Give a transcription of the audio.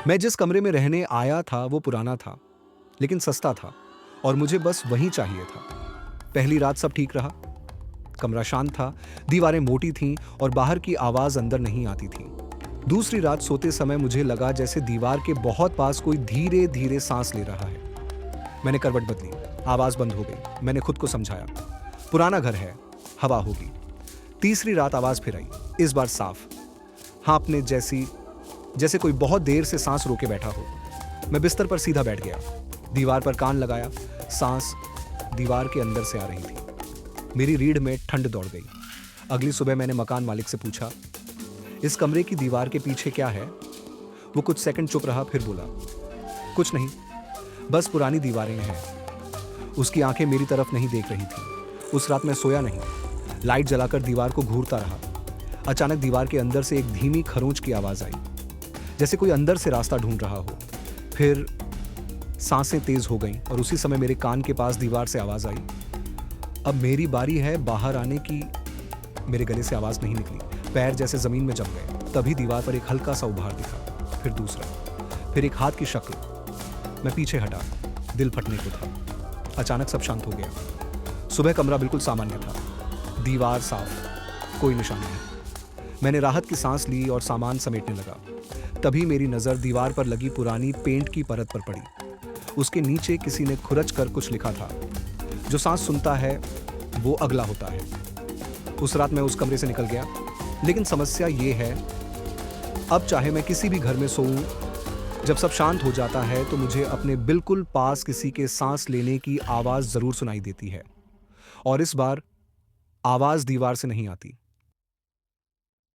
मैं जिस कमरे में रहने आया था वो पुराना था, लेकिन सस्ता था और मुझे बस वही चाहिए था। पहली रात सब ठीक रहा। कमरा शांत था, दीवारें मोटी थीं और बाहर की आवाज अंदर नहीं आती थी। दूसरी रात सोते समय मुझे लगा जैसे दीवार के बहुत पास कोई धीरे धीरे सांस ले रहा है। मैंने करवट बदली, आवाज बंद हो गई। मैंने खुद को समझाया, पुराना घर है, हवा होगी। तीसरी रात आवाज फिर आई, इस बार साफ, हाँफने जैसी, जैसे कोई बहुत देर से सांस रोके बैठा हो। मैं बिस्तर पर सीधा बैठ गया, दीवार पर कान लगाया। सांस दीवार के अंदर से आ रही थी। मेरी रीढ़ में ठंड दौड़ गई। अगली सुबह मैंने मकान मालिक से पूछा, इस कमरे की दीवार के पीछे क्या है? वो कुछ सेकंड चुप रहा, फिर बोला, कुछ नहीं, बस पुरानी दीवारें हैं। उसकी आंखें मेरी तरफ नहीं देख रही थी। उस रात मैं सोया नहीं, लाइट जलाकर दीवार को घूरता रहा। अचानक दीवार के अंदर से एक धीमी खरोंच की आवाज आई, जैसे कोई अंदर से रास्ता ढूंढ रहा हो। फिर सांसें तेज हो गईं और उसी समय मेरे कान के पास दीवार से आवाज आई, अब मेरी बारी है बाहर आने की। मेरे गले से आवाज नहीं निकली, पैर जैसे जमीन में जम गए। तभी दीवार पर एक हल्का सा उभार दिखा, फिर दूसरा, फिर एक हाथ की शक्ल। मैं पीछे हटा, दिल फटने को था। अचानक सब शांत हो गया। सुबह कमरा बिल्कुल सामान्य था, दीवार साफ, कोई निशान नहीं। मैंने राहत की सांस ली और सामान समेटने लगा। तभी मेरी नज़र दीवार पर लगी पुरानी पेंट की परत पर पड़ी। उसके नीचे किसी ने खुरच कर कुछ लिखा था, जो सांस सुनता है वो अगला होता है। उस रात मैं उस कमरे से निकल गया, लेकिन समस्या ये है, अब चाहे मैं किसी भी घर में सोऊं, जब सब शांत हो जाता है तो मुझे अपने बिल्कुल पास किसी के सांस लेने की आवाज़ ज़रूर सुनाई देती है। और इस बार आवाज़ दीवार से नहीं आती,